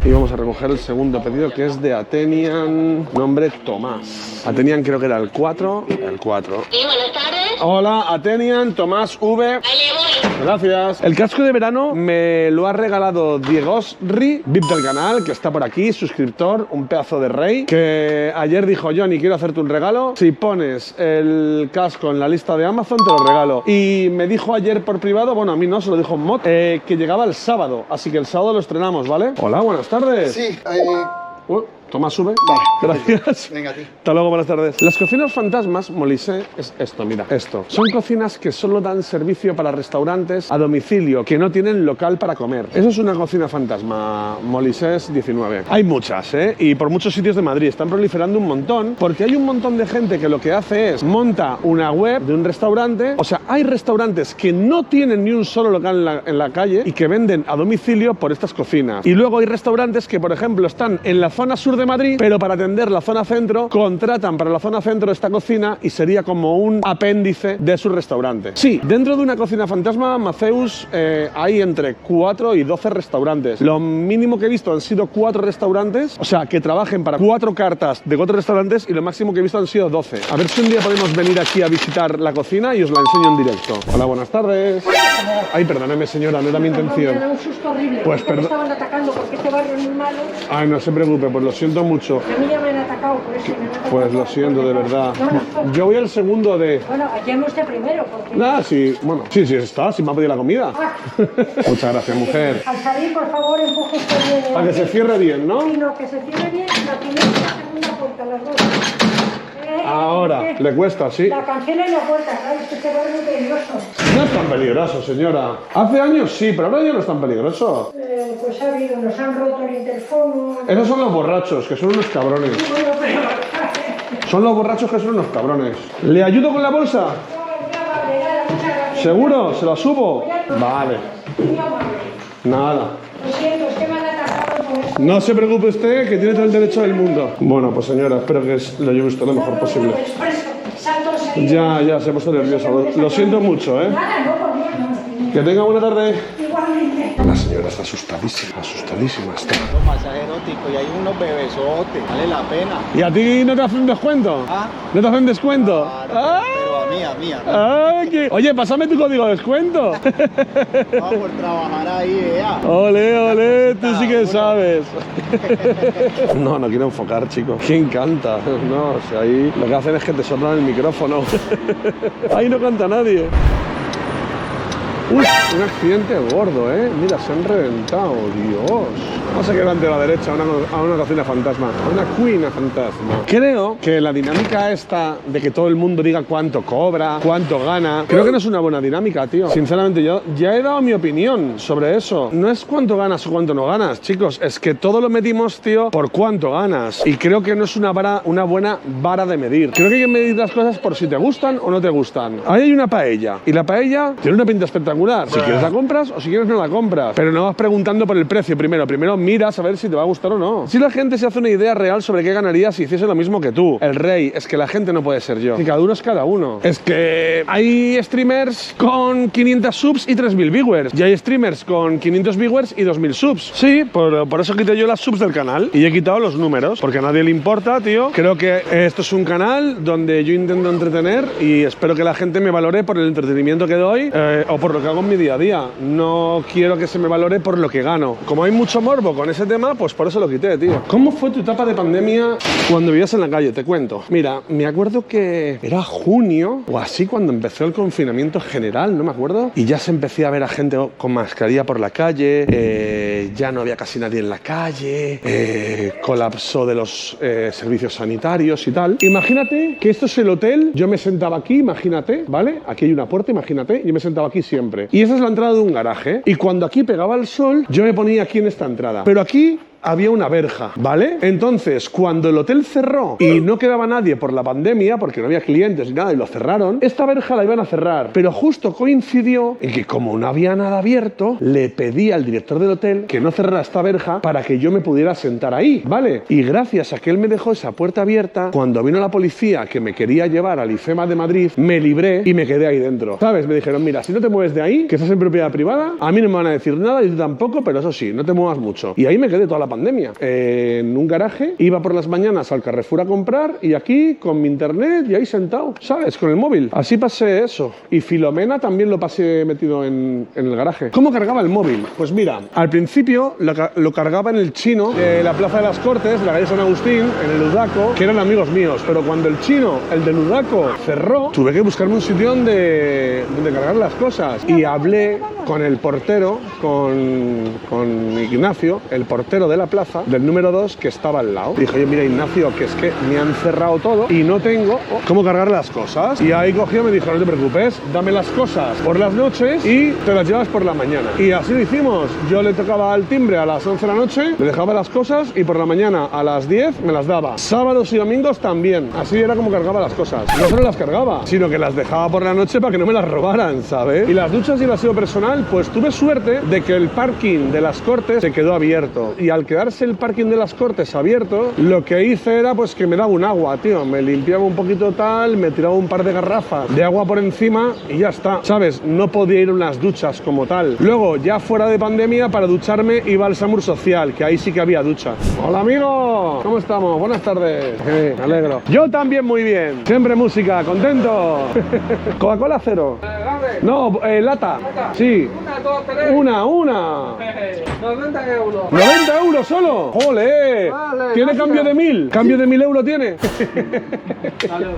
Y vamos a recoger el segundo pedido, que es de Athenian, nombre Tomás. Athenian creo que era el 4. El 4. Sí, buenas tardes. Hola, Athenian, Tomás V. Vale, voy. Gracias. El casco de verano me lo ha regalado Diegosri, VIP del canal, que está por aquí, suscriptor, un pedazo de rey, que ayer dijo: Johnny, quiero hacerte un regalo. Si pones el casco en la lista de Amazon, te lo regalo. Y me dijo ayer por privado, bueno, a mí no, se lo dijo en mod, que llegaba el sábado. Así que el sábado lo estrenamos, ¿vale? Hola, buenas tardes. Sí, Tomás, sube. Vale. Gracias. Venga, a ti. Hasta luego, buenas tardes. Las cocinas fantasmas, Molisé, es esto, mira, esto. Son cocinas que solo dan servicio para restaurantes a domicilio, que no tienen local para comer. Eso es una cocina fantasma, Molisés 19. Hay muchas, ¿eh? Y por muchos sitios de Madrid. Están proliferando un montón, porque hay un montón de gente que lo que hace es monta una web de un restaurante. O sea, hay restaurantes que no tienen ni un solo local en la calle y que venden a domicilio por estas cocinas. Y luego hay restaurantes que, por ejemplo, están en la zona sur de Madrid, pero para atender la zona centro, contratan para la zona centro esta cocina y sería como un apéndice de su restaurante. Sí, dentro de una cocina fantasma, Maceus, hay entre 4 y 12 restaurantes. Lo mínimo que he visto han sido 4 restaurantes, o sea, que trabajen para 4 cartas de 4 restaurantes, y lo máximo que he visto han sido 12. A ver si un día podemos venir aquí a visitar la cocina y os la enseño en directo. Hola, buenas tardes. Ay, perdóneme, señora, no era mi intención. Me da un susto horrible. Pues me estaban atacando porque este barrio es muy malo. Ay, no se preocupe, pues lo siento mucho. A mí ya me han atacado por eso. Pues lo siento, de verdad. No. Yo voy al segundo de... Bueno, llame usted primero porque... Ah, sí, bueno, sí, está, sí me ha pedido la comida. Muchas gracias, mujer. Al salir, por favor, empuje usted bien. Para que se cierre bien, ¿no? Sí, no, que se cierre bien la primera y la segunda puerta, las dos. Ahora, le cuesta, sí. La cancela y la puerta, claro, es que este barrio es peligroso. No es tan peligroso, señora. Hace años sí, pero ahora ya no es tan peligroso. Pues ha habido, nos han roto el interfono. Esos son los borrachos, que son unos cabrones. Bueno, pero... Son los borrachos que son unos cabrones. ¿Le ayudo con la bolsa? No, ya vale, nada, muchas gracias. ¿Seguro? ¿Se la subo? Vale. Muy amable. Nada. Lo siento, es que me han atacado por eso. No se preocupe usted, que tiene todo el derecho del mundo. Bueno, pues señora, espero que lo lleve usted lo mejor posible. Ya, se ha puesto nervioso. Lo siento mucho, ¿eh? Nada, no, por Dios, no. Que tenga buena tarde. Igualmente. La señora está asustadísima está. Un masaje erótico y hay unos bebesotes, vale la pena. ¿Y a ti no te hacen descuento? ¿Ah? ¿No te hacen descuento? Claro, ¡Ah! pero a mí. Oye, pásame tu código de descuento. Vamos por trabajar ahí, ya. Ole, tú sí que sabes. No quiero enfocar, chicos. ¿Quién canta? No, o sea, ahí lo que hacen es que te soplan el micrófono. Ahí no canta nadie. Uy, un accidente gordo, ¿eh? Mira, se han reventado, Dios. Vamos a que delante de la derecha a una cocina fantasma, a una cuina fantasma. Creo que la dinámica esta de que todo el mundo diga cuánto cobra, cuánto gana, creo que no es una buena dinámica, tío. Sinceramente, yo ya he dado mi opinión sobre eso. No es cuánto ganas o cuánto no ganas, chicos. Es que todo lo medimos, tío, por cuánto ganas. Y creo que no es una buena vara de medir. Creo que hay que medir las cosas por si te gustan o no te gustan. Ahí hay una paella. Y la paella tiene una pinta espectacular. Si quieres la compras o si quieres no la compras. Pero no vas preguntando por el precio primero. Primero miras a ver si te va a gustar o no. Si la gente se hace una idea real sobre qué ganaría si hiciese lo mismo que tú. El rey, es que la gente no puede ser yo. Que cada uno es cada uno. Es que hay streamers con 500 subs y 3000 viewers. Y hay streamers con 500 viewers y 2000 subs. Sí, por eso quité yo las subs del canal. Y he quitado los números. Porque a nadie le importa, tío. Creo que esto es un canal donde yo intento entretener y espero que la gente me valore por el entretenimiento que doy o por lo que hago en mi día a día. No quiero que se me valore por lo que gano. Como hay mucho morbo con ese tema, pues por eso lo quité, tío. ¿Cómo fue tu etapa de pandemia cuando vivías en la calle? Te cuento. Mira, me acuerdo que era junio o así cuando empezó el confinamiento general, no me acuerdo. Y ya se empecé a ver a gente con mascarilla por la calle. Ya no había casi nadie en la calle. Colapso de los servicios sanitarios y tal. Imagínate que esto es el hotel. Yo me sentaba aquí, imagínate, ¿vale? Aquí hay una puerta, imagínate. Yo me sentaba aquí siempre. Y esa es la entrada de un garaje. Y cuando aquí pegaba el sol, yo me ponía aquí en esta entrada. Pero aquí había una verja, ¿vale? Entonces, cuando el hotel cerró y no quedaba nadie por la pandemia, porque no había clientes ni nada y lo cerraron, esta verja la iban a cerrar. Pero justo coincidió en que como no había nada abierto, le pedí al director del hotel que no cerrara esta verja para que yo me pudiera sentar ahí, ¿vale? Y gracias a que él me dejó esa puerta abierta, cuando vino la policía que me quería llevar al IFEMA de Madrid, me libré y me quedé ahí dentro, ¿sabes? Me dijeron, mira, si no te mueves de ahí, que estás en propiedad privada, a mí no me van a decir nada y tú tampoco, pero eso sí, no te muevas mucho. Y ahí me quedé toda la pandemia. pandemia. En un garaje, iba por las mañanas al Carrefour a comprar y aquí con mi internet y ahí sentado, ¿sabes? Con el móvil. Así pasé eso. Y Filomena también lo pasé metido en el garaje. ¿Cómo cargaba el móvil? Pues mira, al principio lo cargaba en el chino de la Plaza de las Cortes, de la calle San Agustín, en el Udaco, que eran amigos míos. Pero cuando el chino, el del Udaco, cerró, tuve que buscarme un sitio donde cargar las cosas. Y hablé con el portero, con Ignacio, el portero de la plaza, del número 2, que estaba al lado. Dije, oye, mira, Ignacio, que es que me han cerrado todo y no tengo cómo cargar las cosas. Y ahí cogió y me dijo, no te preocupes, dame las cosas por las noches y te las llevas por la mañana. Y así lo hicimos. Yo le tocaba al timbre a las 11 de la noche, le dejaba las cosas y por la mañana a las 10 me las daba. Sábados y domingos también. Así era como cargaba las cosas. No solo las cargaba, sino que las dejaba por la noche para que no me las robaran, ¿sabes? Y las duchas y el aseo personal, pues tuve suerte de que el parking de las Cortes se quedó abierto. Y al quedarse el parking de las Cortes abierto, lo que hice era pues que me daba un agua, tío. Me limpiaba un poquito tal, me tiraba un par de garrafas de agua por encima y ya está, ¿sabes? No podía ir a unas duchas como tal. Luego, ya fuera de pandemia, para ducharme iba al Samur Social, que ahí sí que había ducha. Hola, amigo, ¿cómo estamos? Buenas tardes. Me alegro. Yo también muy bien. Siempre música, contento. ¿Coca-Cola cero? No, lata. Sí. Una, dos, tres. Una. 90 euros. ¿90 euros solo? ¡Jole! Vale, ¿Tiene gracias. cambio de 1000? ¿Cambio de 1000 euros tiene?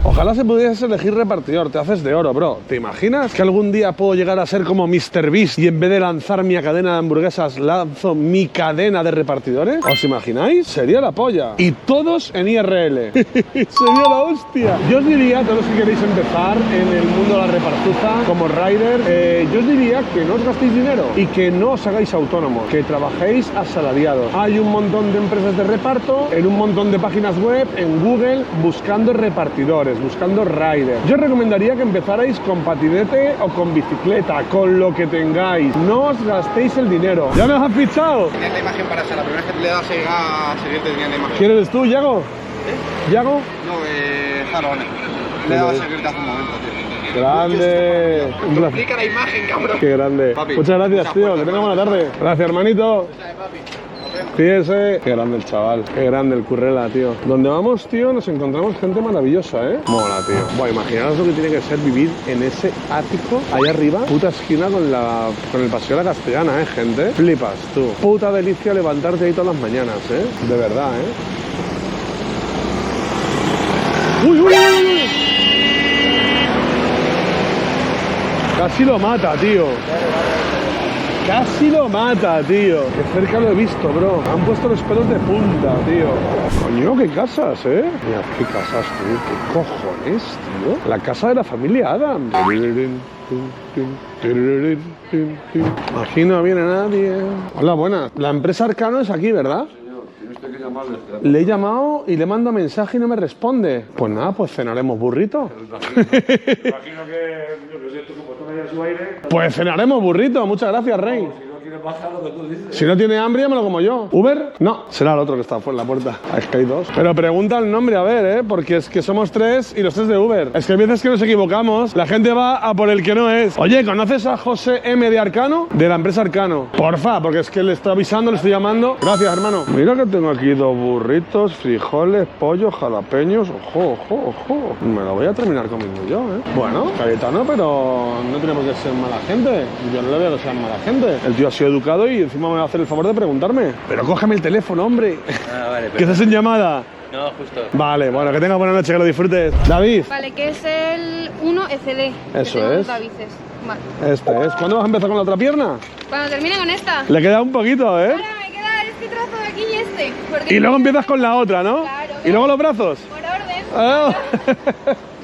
Ojalá se pudiese elegir repartidor. Te haces de oro, bro. ¿Te imaginas que algún día puedo llegar a ser como Mr. Beast y en vez de lanzar mi cadena de hamburguesas, lanzo mi cadena de repartidores? ¿Os imagináis? Sería la polla. Y todos en IRL. Sería la hostia. Yo os diría, todos los que queréis empezar en el mundo de la repartuza como rider, yo os diría que no os gastéis dinero y que no os hagáis autónomos, que trabajéis asalariados. Hay un montón de empresas de reparto, en un montón de páginas web, en Google, buscando repartidores, buscando riders. Yo os recomendaría que empezarais con patinete o con bicicleta, con lo que tengáis. No os gastéis el dinero. ¿Ya me has fichado? Tenías la imagen para ser la primera vez que le das a seguirte, tenías la imagen. ¿Quién eres tú, Yago? ¿Yago? No, Jalón. Le he dado a seguirte hace un momento, tío. Grande. Un placer. Explica la imagen, cabrón. Qué grande. Papi, Muchas gracias, mucha tío. fuerza, Que tenga mucha buena tarde. Gracias, hermanito. Papi. Fíjese. Qué grande el chaval. Qué grande el currela, tío. Donde vamos, tío, nos encontramos gente maravillosa, ¿eh? Mola, tío. Bueno, imaginaos lo que tiene que ser vivir en ese ático, ahí arriba, puta esquina con el Paseo de la Castellana, ¿eh, gente? Flipas, tú. Puta delicia levantarte ahí todas las mañanas, ¿eh? De verdad, ¿eh? ¡Uy, uy, uy, uy! Casi lo mata, tío. Casi lo mata, tío. De cerca lo he visto, bro. Me han puesto los pelos de punta, tío. Coño, qué casas, ¿eh? Mira, qué casas, tío. ¿Qué cojones, tío? La casa de la familia Adam. Aquí no viene nadie. Hola, buenas. La empresa Arcano es aquí, ¿verdad? Le he llamado y le mando mensaje y no me responde. Pues nada, pues cenaremos burrito. Pues cenaremos burrito. Muchas gracias, Rey. Si no tiene hambre, ya me lo como yo. ¿Uber? No, será el otro que está fuera en la puerta. Es que hay dos. Pero pregunta el nombre, a ver, porque es que somos tres y los tres de Uber. Es que hay veces que nos equivocamos. La gente va a por el que no es. Oye, ¿conoces a José M. de Arcano? De la empresa Arcano. Porfa, porque es que le estoy avisando, le estoy llamando. Gracias, hermano. Mira que tengo aquí 2 burritos, frijoles, pollo, jalapeños. Ojo, ojo, ojo. Me lo voy a terminar comiendo yo, ¿eh? Bueno, Cayetano, pero no tenemos que ser mala gente. Yo no le veo que sean mala gente. El tío ha sido educado y encima me va a hacer el favor de preguntarme. Pero cógeme el teléfono, hombre. Ah, vale, ¿Que estás en llamada? No, justo. Vale, bueno, que tenga buena noche, que lo disfrutes. David. Vale, que es el 1 ECD. Eso que tengo es. Davices. Vale. Este es. ¿Cuándo vas a empezar con la otra pierna? Cuando termine con esta. Le queda un poquito, ¿eh? Ahora me queda este trozo de aquí y este. Porque Y luego empiezas con la otra, ¿no? Claro. ¿Y luego los brazos? Por orden. Ah.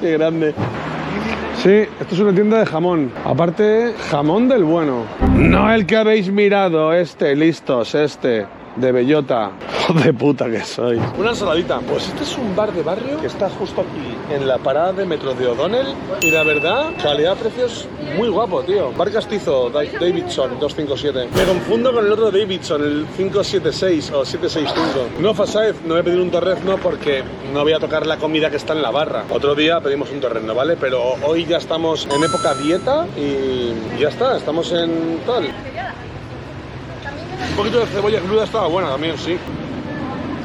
Qué grande. Sí, esto es una tienda de jamón. Aparte, jamón del bueno. No el que habéis mirado, listos, de bellota. Hijo de puta que sois. Una ensaladita. Pues este es un bar de barrio que está justo aquí, en la parada de metro de O'Donnell. Y la verdad, calidad-precios muy guapo, tío. Bar castizo, Davidson 257. Me confundo con el otro Davidson, el 576 o 765. No Fasaez, no voy a pedir un torrezno porque no voy a tocar la comida que está en la barra. Otro día pedimos un torrezno, ¿vale? Pero hoy ya estamos en época dieta y ya está, estamos en tal. Un poquito de cebolla cruda estaba buena también, sí.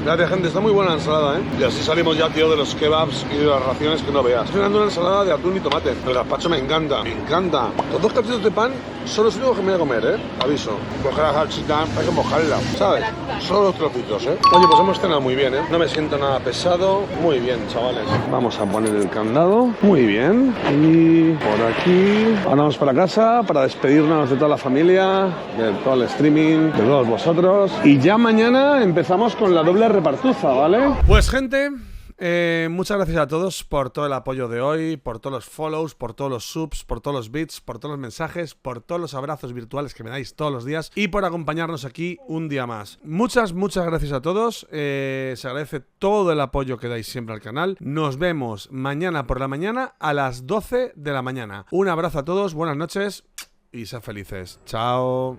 Gracias, gente, está muy buena la ensalada, ¿eh? Y así salimos ya, tío, de los kebabs y de las raciones que no veas. Estoy cenando una ensalada de atún y tomate. El gazpacho me encanta, me encanta. Los 2 cachitos de pan son los únicos que me voy a comer, ¿eh? Aviso. Coger la salsita, hay que mojarla, ¿sabes? Solo los trocitos, ¿eh? Oye, pues hemos cenado muy bien, ¿eh? No me siento nada pesado. Muy bien, chavales. Vamos a poner el candado. Muy bien. Y por aquí. Ahora vamos para casa para despedirnos de toda la familia, de todo el streaming, de todos vosotros. Y ya mañana empezamos con la doble repartuza, ¿vale? Pues, gente... muchas gracias a todos por todo el apoyo de hoy, por todos los follows, por todos los subs, por todos los bits, por todos los mensajes, por todos los abrazos virtuales que me dais todos los días y por acompañarnos aquí un día más. Muchas gracias a todos. Se agradece todo el apoyo que dais siempre al canal. Nos vemos mañana por la mañana a las 12 de la mañana. Un abrazo a todos, buenas noches y sed felices. Chao.